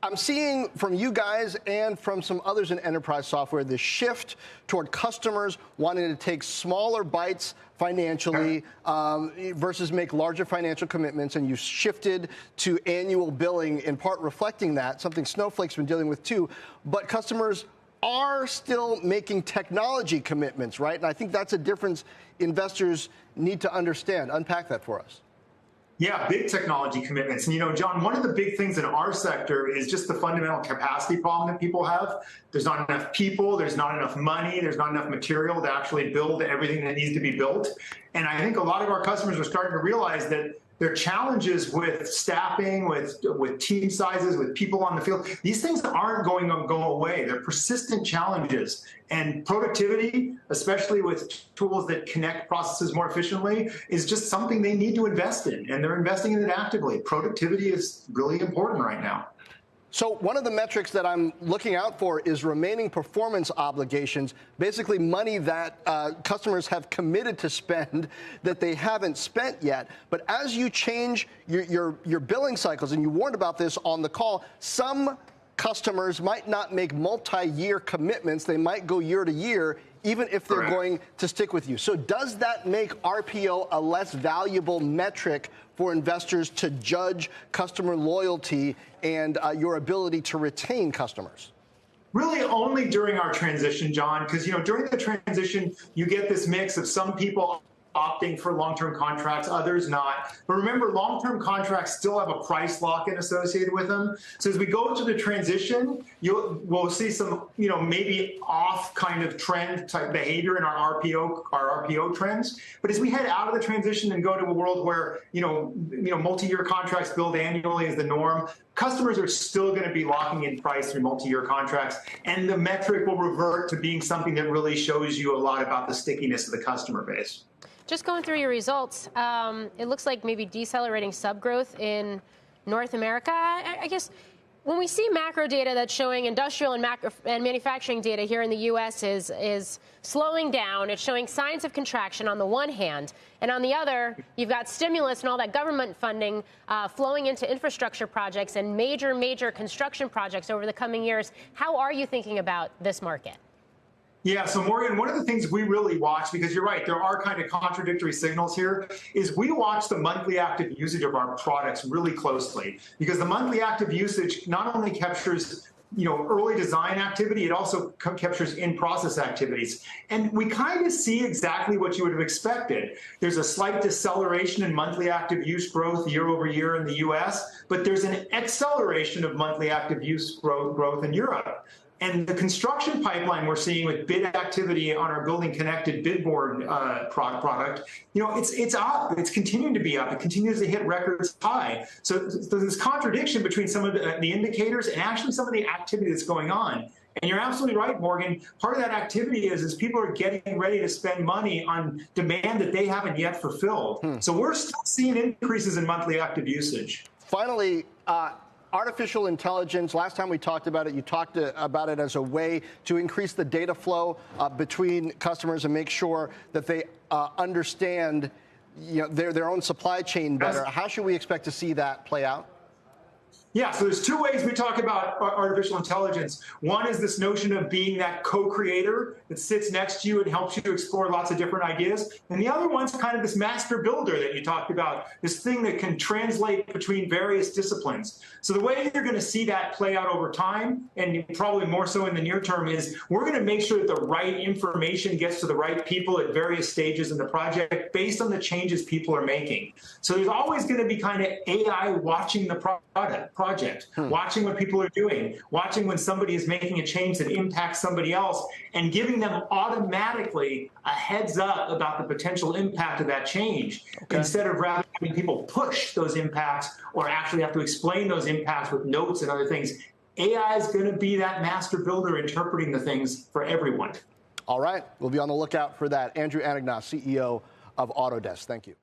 I'm seeing from you guys and from some others in enterprise software the shift toward customers wanting to take smaller bites financially versus make larger financial commitments, and you shifted to annual billing, in part reflecting that, something Snowflake's been dealing with too. But customers are still making technology commitments, right? And I think that's a difference investors need to understand. Unpack that for us. Yeah, big technology commitments. And, you know, John, one of the big things in our sector is just the fundamental capacity problem that people have. There's not enough people, there's not enough money, there's not enough material to actually build everything that needs to be built. And I think a lot of our customers are starting to realize that their challenges with staffing, with team sizes, with people on the field, these things aren't going to go away. They're persistent challenges. And productivity, especially with tools that connect processes more efficiently, is just something they need to invest in, and they're investing in it actively. Productivity is really important right now. So one of the metrics that I'm looking out for is remaining performance obligations, basically money that customers have committed to spend that they haven't spent yet. But as you change your billing cycles, and you warned about this on the call, some customers might not make multi-year commitments. They might go year to year, even if they're going to stick with you. So does that make RPO a less valuable metric for investors to judge customer loyalty and your ability to retain customers? Really only during our transition, John, because, you know, during the transition, you get this mix of some people opting for long-term contracts, others not. But remember, long-term contracts still have a price lock-in associated with them. So as we go into the transition, we'll see some, you know, maybe off kind of trend type behavior in our RPO trends. But as we head out of the transition and go to a world where, you know, multi-year contracts billed annually is the norm, customers are still going to be locking in price through multi-year contracts, and the metric will revert to being something that really shows you a lot about the stickiness of the customer base. Just going through your results, it looks like maybe decelerating sub growth in North America. I guess when we see macro data that's showing industrial and manufacturing data here in the U.S. is slowing down, it's showing signs of contraction on the one hand, and on the other, you've got stimulus and all that government funding flowing into infrastructure projects and major construction projects over the coming years. How are you thinking about this market? Yeah, so Morgan, one of the things we really watch, because you're right, there are kind of contradictory signals here, is we watch the monthly active usage of our products really closely, because the monthly active usage not only captures, you know, early design activity, it also captures in-process activities. And we kind of see exactly what you would have expected. There's a slight deceleration in monthly active use growth year over year in the US, but there's an acceleration of monthly active use growth in Europe. And the construction pipeline we're seeing with bid activity on our Building Connected bid board product, you know, it's up. It's continuing to be up. It continues to hit records high. So there's this contradiction between some of the indicators and actually some of the activity that's going on. And you're absolutely right, Morgan. Part of that activity is people are getting ready to spend money on demand that they haven't yet fulfilled. So we're still seeing increases in monthly active usage. Finally, artificial intelligence, last time we talked about it, you talked about it as a way to increase the data flow between customers and make sure that they understand, you know, their own supply chain better. How should we expect to see that play out? Yeah, so there's two ways we talk about artificial intelligence. One is this notion of being that co-creator that sits next to you and helps you explore lots of different ideas. And the other one's kind of this master builder that you talked about, this thing that can translate between various disciplines. So the way you're going to see that play out over time, and probably more so in the near term, is we're going to make sure that the right information gets to the right people at various stages in the project based on the changes people are making. So there's always going to be kind of AI watching the project, watching what people are doing, watching when somebody is making a change that impacts somebody else, and giving them automatically a heads up about the potential impact of that change, instead of rather having people push those impacts or actually have to explain those impacts with notes and other things. AI is going to be that master builder interpreting the things for everyone. All right. We'll be on the lookout for that. Andrew Anagnost, CEO of Autodesk. Thank you.